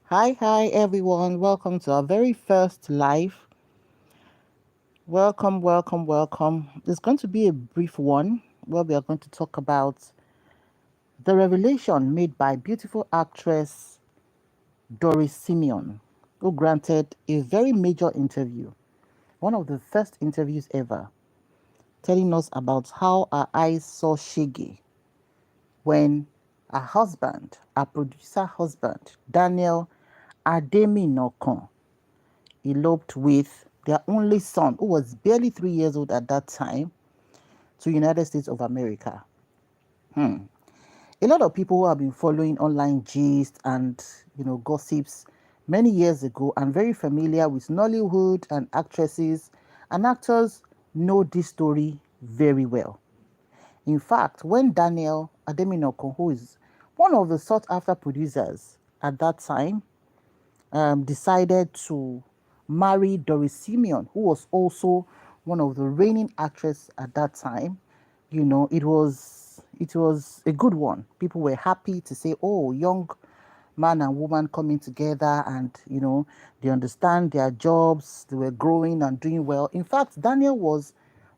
Hi, everyone. Welcome to our very first live. Welcome. It's going to be a brief one where we are going to talk about the revelation made by beautiful actress Doris Simeon, who granted a very major interview, one of the first interviews ever, telling us about how her eyes saw Shege when her husband, her producer husband, Daniel Ademinokan, eloped with their only son, who was barely 3 years old at that time, to United States of America. A lot of people who have been following online gist and gossips many years ago and very familiar with Nollywood and actresses and actors know this story very well. In fact, when Daniel Ademinokan, who is one of the sought after producers at that time, decided to marry Doris Simeon, who was also one of the reigning actresses at that time. It was a good one. People were happy to say, "Oh, young man and woman coming together, and they understand their jobs. They were growing and doing well." In fact, Daniel was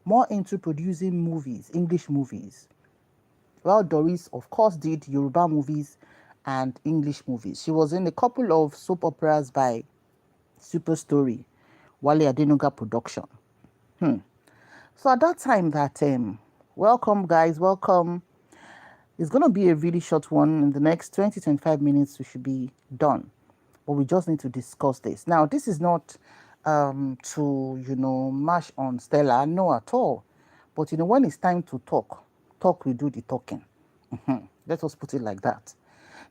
more into producing movies, English movies. Well, Doris, of course, did Yoruba movies and English movies. She was in a couple of soap operas by Super Story, Wale Adenuga production. So at that time, welcome guys, welcome. It's going to be a really short one. In the next 20-25 minutes, we should be done. But we just need to discuss this. Now, this is not to, mash on Stella, no at all. But, when it's time to talk, we do the talking. Let us put it like that.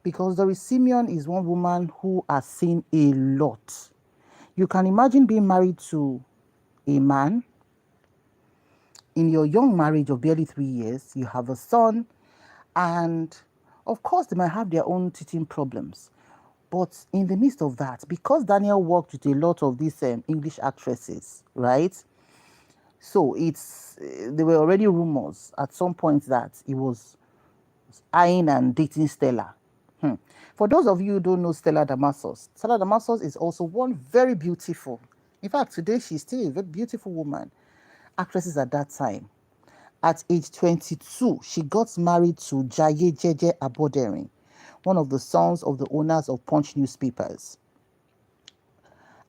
Because Doris Simeon is one woman who has seen a lot. You can imagine being married to a man. In your young marriage of barely 3 years, you have a son, and of course, they might have their own teething problems. But in the midst of that, because Daniel worked with a lot of these English actresses, right? So there were already rumors at some point that he was eyeing and dating Stella. For those of you who don't know Stella Damasus is also one very beautiful. In fact, today she's still a very beautiful woman. Actresses at that time. At age 22, she got married to Jaye Jeje Aboderin, one of the sons of the owners of Punch newspapers.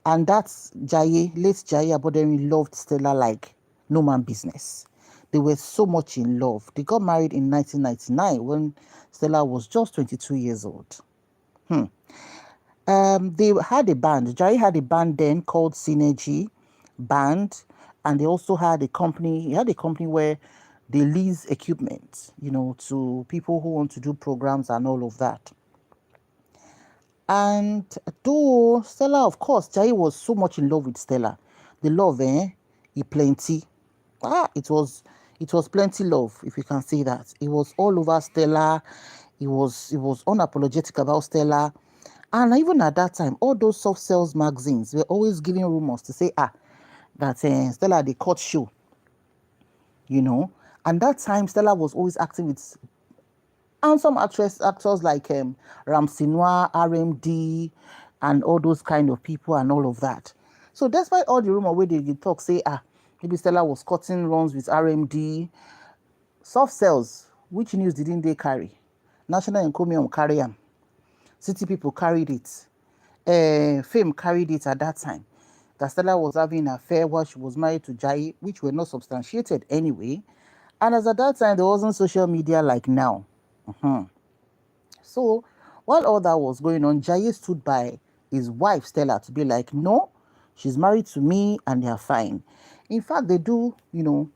And that's late Jaye Aboderin loved Stella like no man business. They were so much in love. They got married in 1999 when Stella was just 22 years old. They had a band. Jaye had a band then called Synergy Band, and they also had a company. He had a company where they lease equipment, to people who want to do programs and all of that. And though Stella, of course, Jaye was so much in love with Stella. The love, it plenty. It was plenty love, if you can say that. It was all over Stella. It was unapologetic about Stella. And even at that time, all those soft sales magazines were always giving rumors to say, that Stella, they caught show, And that time, Stella was always acting with handsome actors like Ramsey Noir, RMD, and all those kind of people and all of that. So despite all the rumor where they talk, say, maybe Stella was cutting runs with RMD, soft sales, which news didn't they carry? National Encomium carry them. City people carried it. Fame carried it at that time. That Stella was having an affair while she was married to Jaye, which were not substantiated anyway. And as at that time, there wasn't social media like now. So while all that was going on, Jaye stood by his wife Stella to be like, no, she's married to me and they're fine. In fact, they do,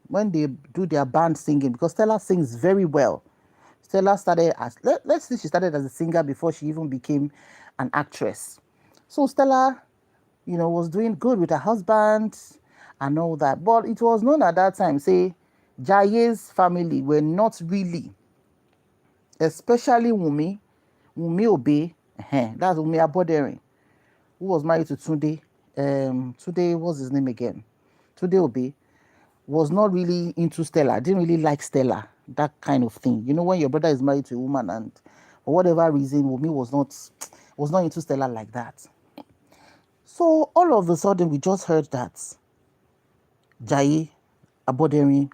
when they do their band singing, because Stella sings very well. Stella started as, let's say she started as a singer before she even became an actress. So Stella, was doing good with her husband and all that. But it was known at that time, say, Jaye's family were not really, especially Wumi Obe, that's Wumi Aboderin, who was married to Tunde. Tunde, what's his name again? Tunde Obe was not really into Stella, didn't really like Stella, that kind of thing. When your brother is married to a woman and for whatever reason, Wumi was not into Stella like that. So all of a sudden, we just heard that Jai Aboderin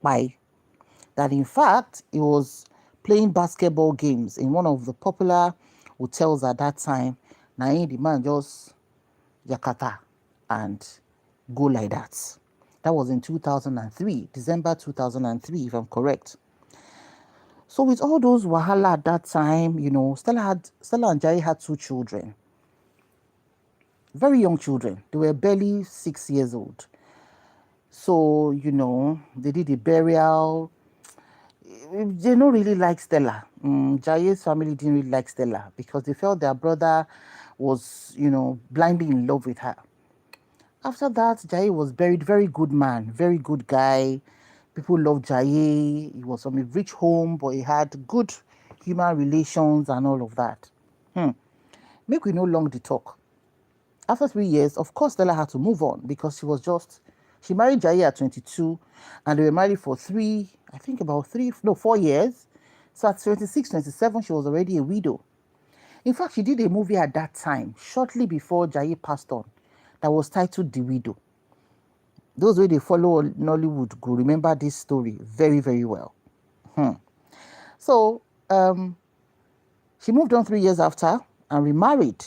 Pai, that in fact he was playing basketball games in one of the popular hotels at that time. Now the man just Yakata and go like that. That was in 2003, December 2003, if I'm correct. So with all those wahala at that time, Stella and Jai had 2 children. Very young children. They were barely 6 years old. So, they did a burial. They don't really like Stella. Jai's family didn't really like Stella because they felt their brother was, blindly in love with her. After that, Jai was buried. Very good man, very good guy. People loved Jai. He was from a rich home, but he had good human relations and all of that. Make we no long the talk. After 3 years, of course, Stella had to move on because she married Jai at 22 and they were married for 4 years. So at 26, 27, she was already a widow. In fact, she did a movie at that time, shortly before Jai passed on, that was titled The Widow. Those who they follow Nollywood go remember this story very, very well. So, she moved on 3 years after and remarried.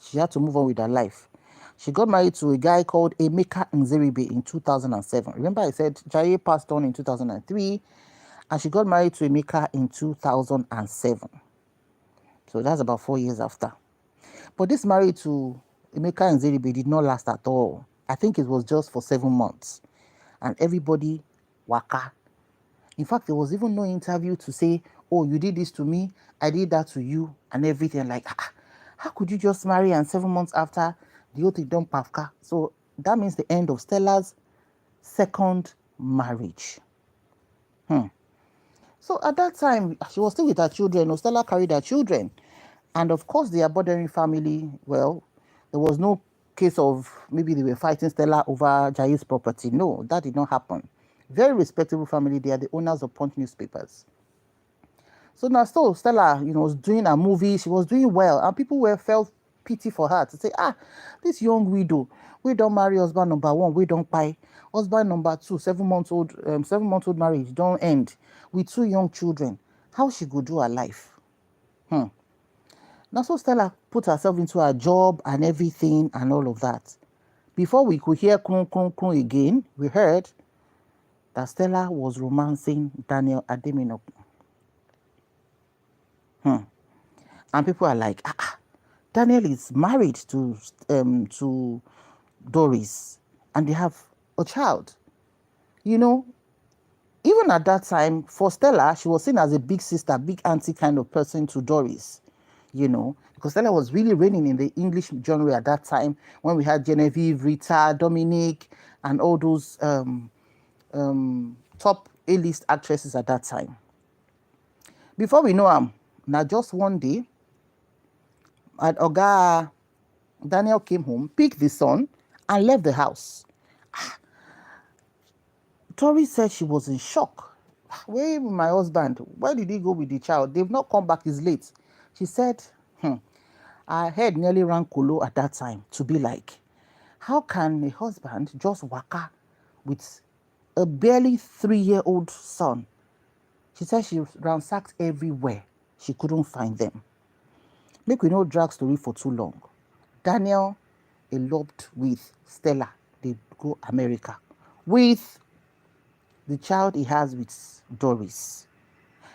She had to move on with her life. She got married to a guy called Emeka Nzeribe in 2007. Remember I said Jai passed on in 2003 and she got married to Emeka in 2007. So that's about 4 years after. But this marriage to Emeka Nzeribe did not last at all. I think it was just for 7 months. And everybody waka. In fact, there was even no interview to say, oh, you did this to me, I did that to you, and everything. Like, how could you just marry and 7 months after the whole thing done pafka? So that means the end of Stella's second marriage. So at that time, she was still with her children. Stella carried her children. And of course, the Aboderin family, well, there was no case of maybe they were fighting Stella over Jai's property. No, that did not happen. Very respectable family. They are the owners of Punch newspapers. So now still Stella, was doing a movie. She was doing well. And people felt pity for her to say, this young widow, we don't marry husband number 1, we don't buy. Husband number 2, 7-month-old marriage don't end with 2 young children. How she could do her life? Now so Stella put herself into her job and everything and all of that. Before we could hear krun krun krun again, we heard that Stella was romancing Daniel Ademinokan. And people are like, Daniel is married to Doris and they have a child. Even at that time, for Stella, she was seen as a big sister, big auntie kind of person to Doris, because Stella was really reigning in the English genre at that time when we had Genevieve, Rita, Dominique, and all those top A-list actresses at that time. Before we know now just one day, Oga Daniel came home, picked the son, and left the house. Tori said she was in shock. Where is my husband? Where did he go with the child? They've not come back, it's late. She said, her head nearly ran kolo at that time to be like, how can a husband just waka with a barely 3-year-old son? She said she ransacked everywhere. She couldn't find them. Make we no drag story for too long. Daniel eloped with Stella. They go America with the child he has with Doris.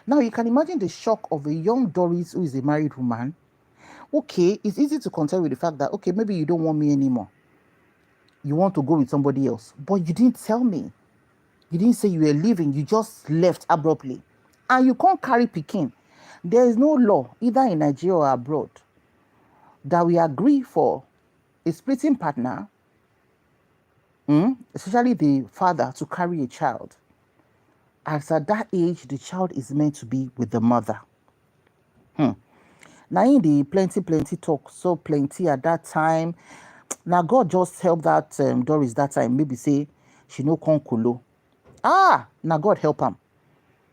Now you can imagine the shock of a young Doris who is a married woman. Okay, it's easy to contend with the fact that, okay, maybe you don't want me anymore. You want to go with somebody else. But you didn't tell me. You didn't say you were leaving. You just left abruptly. And you can't carry pikin. There is no law, either in Nigeria or abroad, that we agree for a splitting partner, especially the father, to carry a child. As at that age, the child is meant to be with the mother. Now in the plenty talk, so plenty at that time. Now God just helped that Doris that time. Maybe say she no konkolo. Now God help him.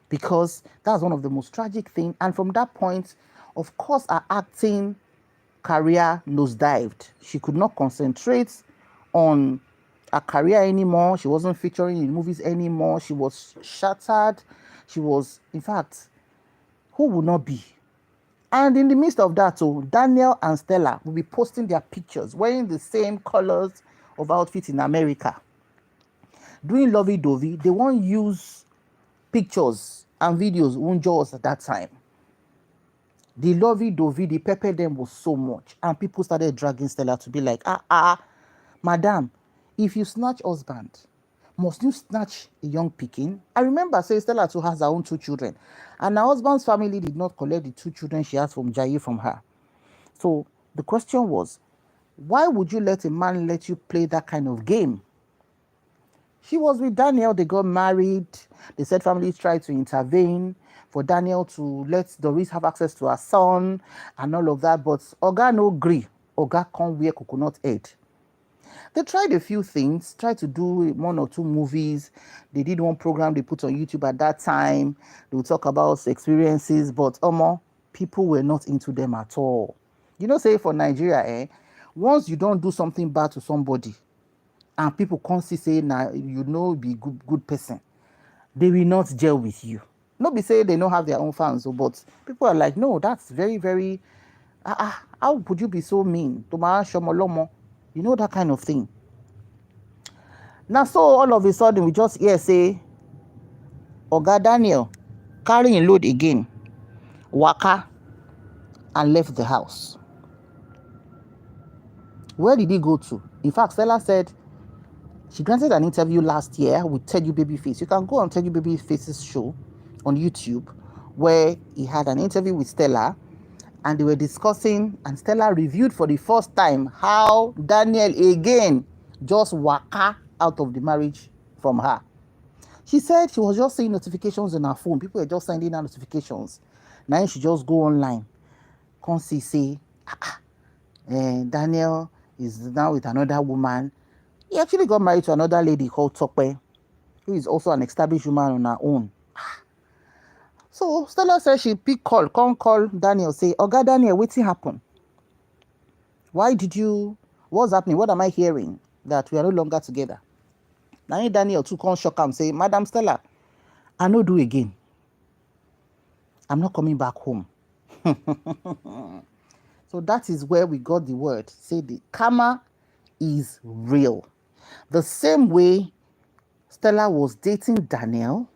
Because that's one of the most tragic things. And from that point, Of course, her acting career nosedived. She could not concentrate on her career anymore. She wasn't featuring in movies anymore. She was shattered. She was, in fact, who would not be? And in the midst of that, Daniel and Stella will be posting their pictures wearing the same colors of outfit in America. Doing lovey-dovey, they won't use pictures and videos won't show us at that time. The lovey-dovey, the pepper them was so much. And people started dragging Stella to be like, madam, if you snatch husband, must you snatch a young pikin? I remember saying Stella too has her own 2 children. And her husband's family did not collect the 2 children she has from Jaye from her. So the question was, why would you let a man let you play that kind of game? She was with Daniel. They got married. They said families tried to intervene for Daniel to let Doris have access to her son and all of that. But Oga no gree. Oga can't wear coconut head. They tried a few things, tried to do 1 or 2 movies. They did one program they put on YouTube at that time. They would talk about experiences, but people were not into them at all. Say for Nigeria, once you don't do something bad to somebody, and people constantly say, be good person, they will not gel with you. Not be say they don't have their own fans, but people are like, no, that's very, very, how could you be so mean? That kind of thing. Now, so all of a sudden, we just hear say, Oga Daniel carrying load again, waka, and left the house. Where did he go to? In fact, Stella said she granted an interview last year with Teddy Babyface. You can go on Teddy Babyface's show on YouTube, where he had an interview with Stella, and they were discussing, and Stella reviewed for the first time how Daniel again just waka out of the marriage from her. She said she was just seeing notifications on her phone. People were just sending her notifications. Now she just go online, can't say, Daniel is now with another woman. He actually got married to another lady called Tope, who is also an established woman on her own. So Stella said she can't call Daniel, say, Oga Daniel, what's happened? What's happening? What am I hearing? That we are no longer together. Now Daniel too can't shock and say, Madam Stella, I no do again. I'm not coming back home. So that is where we got the word. Say the karma is real. The same way Stella was dating Daniel,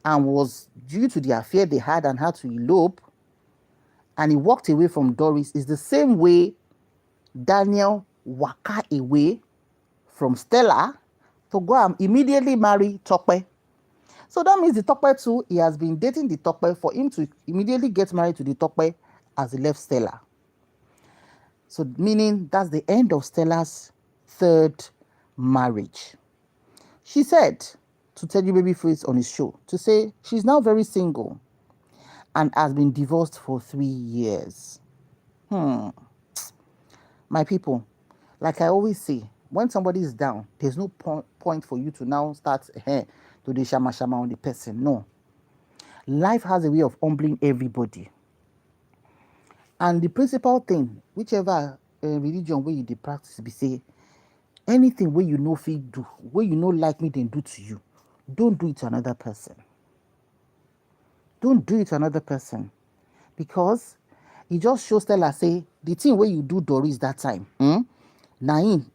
and was due to the affair they had and had to elope, and he walked away from Doris, is the same way Daniel waka away from Stella to go and immediately marry Tope. So that means the Tope too, he has been dating the Tope for him to immediately get married to the Tope as he left Stella. So meaning that's the end of Stella's 3rd marriage. She said to Teddy Babyface on his show to say she's now very single and has been divorced for 3 years. My people, like I always say, when somebody is down, there's no point for you to now start to the shama on the person. No. Life has a way of humbling everybody. And the principal thing, whichever religion where you practice, be say, anything where you know fit do, where you know like me, then do to you. Don't do it to another person. Don't do it to another person. Because it just shows Stella say, the thing where you do Doris that time, Nain,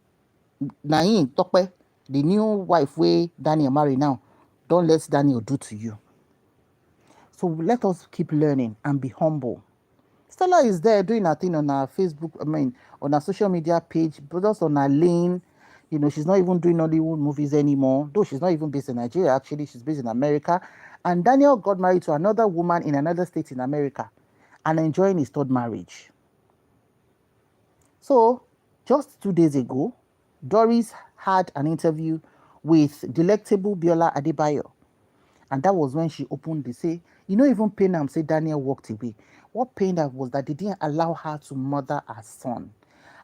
Tope, the new wife where Daniel marry now, don't let Daniel do to you. So let us keep learning and be humble. Stella is there doing her thing on her Facebook, on her social media page, but also on her lane. She's not even doing Hollywood movies anymore, though she's not even based in Nigeria, actually. She's based in America. And Daniel got married to another woman in another state in America and enjoying his 3rd marriage. So, just 2 days ago, Doris had an interview with Delectable Biola Adebayo. And that was when she opened the say, even pain am say Daniel walked away. What pained her was that they didn't allow her to mother her son.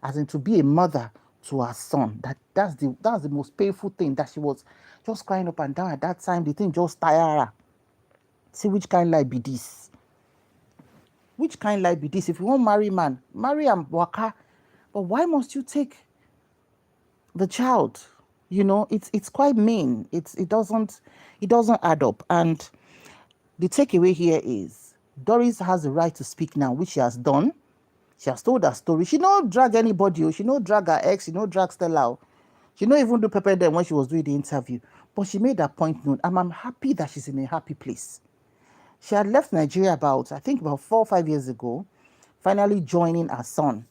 As in to be a mother to her son. That's the most painful thing, that she was just crying up and down at that time. The thing just tired her. See which kind of life be this. Which kind life be this? If you want marry man, marry and waka. But why must you take the child? It's quite mean. It doesn't add up. And the takeaway here is Doris has the right to speak now, which she has done. She has told her story. She no drag anybody. She no drag her ex. She no drag Stella. She no even do pepper them when she was doing the interview. But she made her point known. And I'm happy that she's in a happy place. She had left Nigeria I think about 4 or 5 years ago, finally joining her son.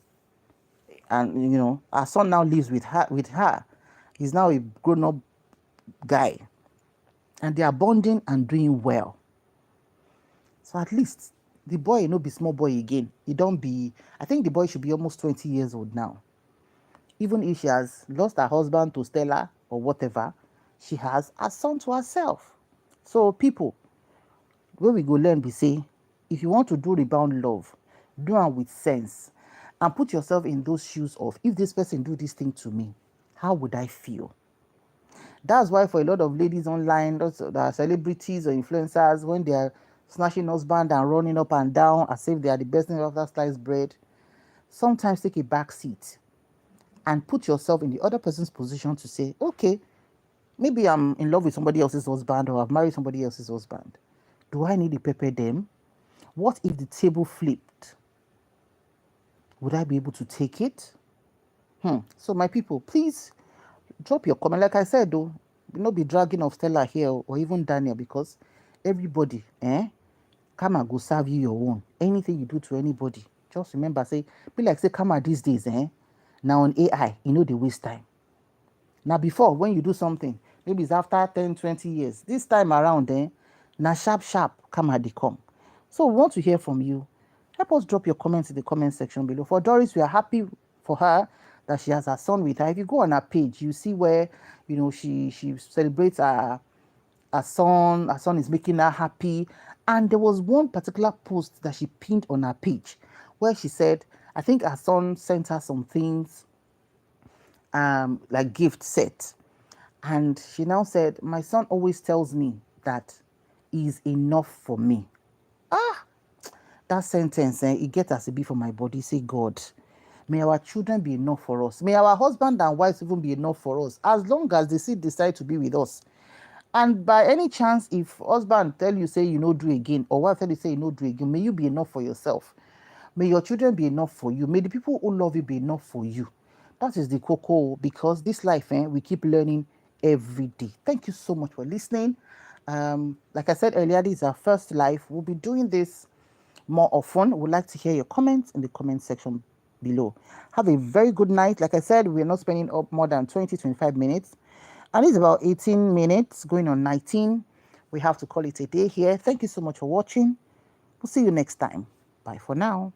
And her son now lives with her. He's now a grown-up guy. And they are bonding and doing well. So at least the boy no be small boy again. I think the boy should be almost 20 years old now. Even if she has lost her husband to Stella or whatever, she has a son to herself. So people, where we go learn, we say, if you want to do rebound love, do it with sense. And put yourself in those shoes of, if this person do this thing to me, how would I feel? That's why for a lot of ladies online, those that are celebrities or influencers, when they are snatching husband and running up and down as if they are the best thing after sliced bread, sometimes take a back seat and put yourself in the other person's position to say, okay, maybe I'm in love with somebody else's husband or I've married somebody else's husband. Do I need to pepper them? What if the table flipped? Would I be able to take it? So my people, please drop your comment. Like I said, though, not be dragging of Stella here or even Daniel, because everybody, come and go serve you your own. Anything you do to anybody, just remember, say, be like, say, come on these days, now on AI, they waste time. Now before, when you do something, maybe it's after 10, 20 years, this time around, now sharp, come at the come. So we want to hear from you. Help us drop your comments in the comment section below. For Doris, we are happy for her that she has her son with her. If you go on her page, you see where, she celebrates her son. Her son is making her happy. And there was one particular post that she pinned on her page where she said, I think her son sent her some things, like gift set. And she now said, my son always tells me that he's enough for me. That sentence, it gets as a bit for my body. Say, God, may our children be enough for us. May our husband and wives even be enough for us, as long as they still decide to be with us. And by any chance, if husband tell you, say, do again, or wife tell you, say, do again, may you be enough for yourself. May your children be enough for you. May the people who love you be enough for you. That is the cocoa, because this life, we keep learning every day. Thank you so much for listening. Like I said earlier, this is our first live. We'll be doing this more often. We'd like to hear your comments in the comment section below. Have a very good night. Like I said, we're not spending up more than 20-25 minutes. And it's about 18 minutes, going on 19. We have to call it a day here. Thank you so much for watching. We'll see you next time. Bye for now.